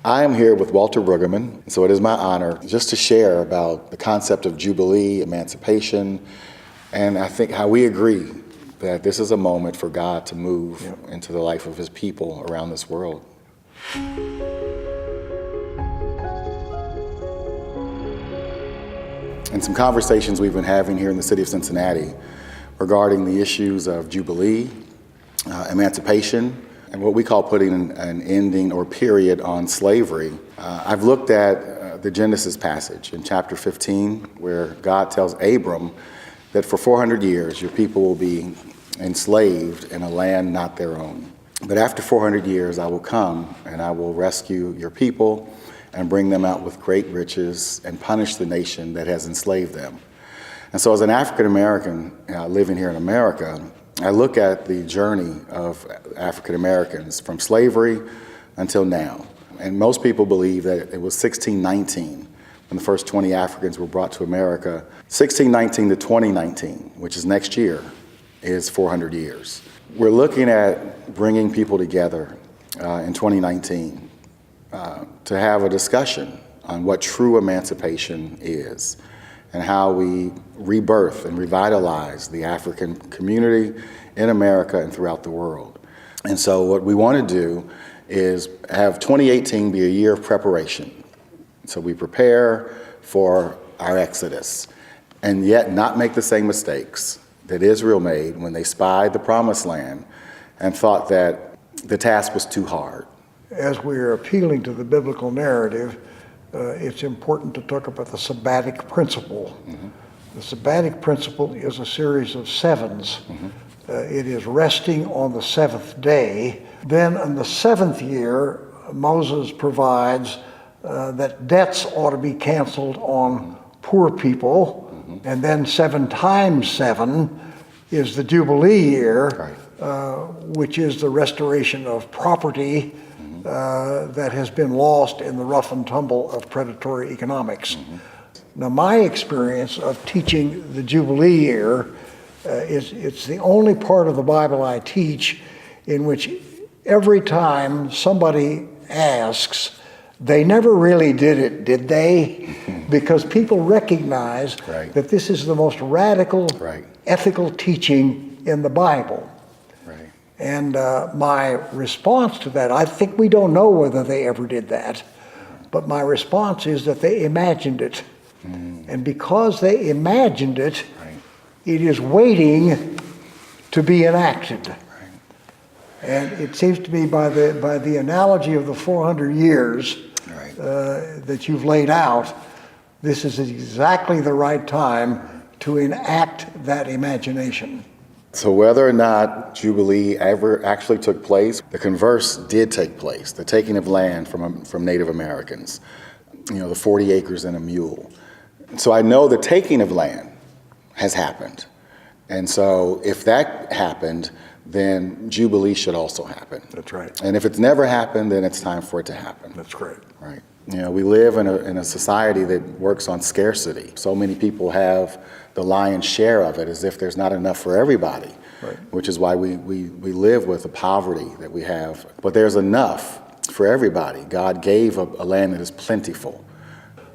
I am here with Walter Brueggeman, so it is my honor just to share about the concept of Jubilee, emancipation, and I think how we agree that this is a moment for God to move into the life of his people around this world. And some conversations we've been having here in the city of Cincinnati regarding the issues of Jubilee, emancipation, and what we call putting an ending or period on slavery. I've looked at the Genesis passage in chapter 15, where God tells Abram that for 400 years your people will be enslaved in a land not their own. But after 400 years I will come and I will rescue your people and bring them out with great riches and punish the nation that has enslaved them. And so as an African American living here in America, I look at the journey of African Americans from slavery until now. And most people believe that it was 1619 when the first 20 Africans were brought to America. 1619 to 2019, which is next year, is 400 years. We're looking at bringing people together in 2019 to have a discussion on what true emancipation is and how we rebirth and revitalize the African community in America and throughout the world. And so what we want to do is have 2018 be a year of preparation. So we prepare for our exodus and yet not make the same mistakes that Israel made when they spied the promised land and thought that the task was too hard. As we are appealing to the biblical narrative, it's important to talk about the sabbatic principle. Mm-hmm. The sabbatic principle is a series of sevens. Mm-hmm. It is resting on the seventh day. Then in the seventh year, Moses provides that debts ought to be canceled on poor people. Mm-hmm. And then 7 times 7 is the Jubilee year, which is the restoration of property that has been lost in the rough and tumble of predatory economics. Mm-hmm. Now, my experience of teaching the Jubilee year it's the only part of the Bible I teach in which every time somebody asks, they never really did it, did they? Because people recognize that this is the most radical ethical teaching in the Bible. And my response to that, I think we don't know whether they ever did that, but my response is that they imagined it. And because they imagined it, it is waiting to be enacted. And it seems to me by the analogy of the 400 years that you've laid out, this is exactly the right time to enact that imagination. So whether or not Jubilee ever actually took place, the converse did take place, the taking of land from Native Americans, the 40 acres and a mule. So I know the taking of land has happened. And so if that happened, then Jubilee should also happen. That's right. And if it's never happened, then it's time for it to happen. That's great. Right. We live in a society that works on scarcity. So many people have the lion's share of it as if there's not enough for everybody, which is why we live with the poverty that we have. But there's enough for everybody. God gave a land that is plentiful.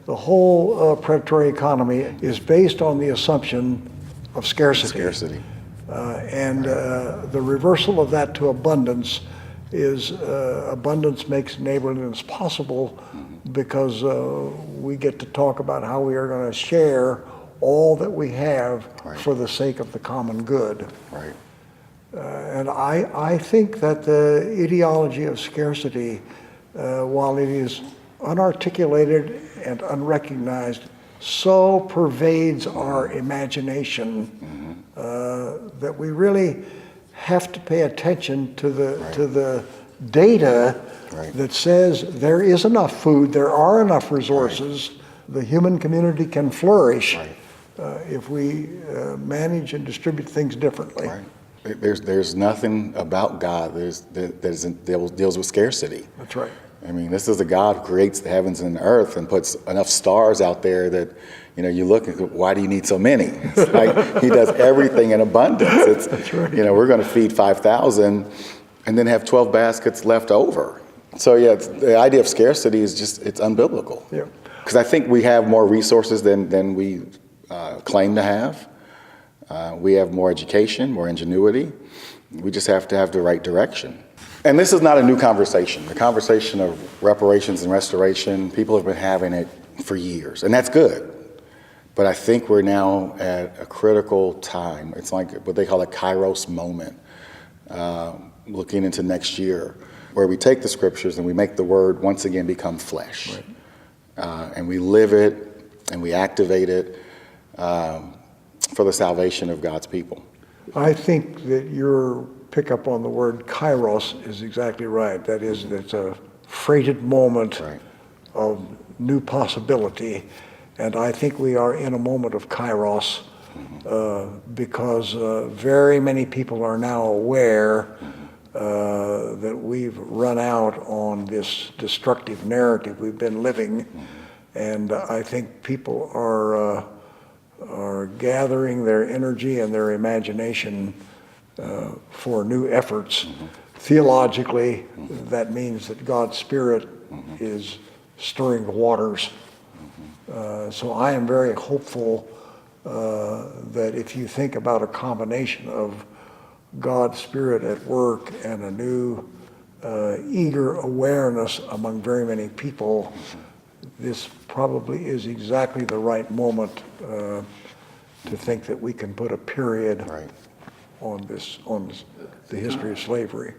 The whole predatory economy is based on the assumption of scarcity. And the reversal of that to abundance is abundance makes neighborliness possible because we get to talk about how we are going to share all that we have for the sake of the common good. And I think that the ideology of scarcity, while it is unarticulated and unrecognized, so pervades our imagination that we really have to pay attention to the data that says there is enough food, there are enough resources, the human community can flourish if we manage and distribute things differently. There's nothing about God that deals with scarcity. That's right. I mean, this is a God who creates the heavens and the earth and puts enough stars out there that, you look and go, why do you need so many? It's like he does everything in abundance. That's right. We're going to feed 5,000 and then have 12 baskets left over So yeah, the idea of scarcity is just, it's unbiblical. Yeah. Because I think we have more resources than we claim to have. We have more education, more ingenuity. We just have to have the right direction. And this is not a new conversation. The conversation of reparations and restoration, people have been having it for years, and that's good. But I think we're now at a critical time. It's like what they call a Kairos moment, looking into next year, where we take the scriptures and we make the word once again become flesh. Right. And we live it and we activate it for the salvation of God's people. I think that your pickup on the word Kairos is exactly right. That is, it's a freighted moment Right. of new possibility. And I think we are in a moment of Kairos because very many people are now aware that we've run out on this destructive narrative we've been living. And I think people are gathering their energy and their imagination for new efforts. Theologically, that means that God's Spirit is stirring the waters. So I am very hopeful that if you think about a combination of God's Spirit at work and a new eager awareness among very many people, this probably is exactly the right moment to think that we can put a period Right. on the history of slavery.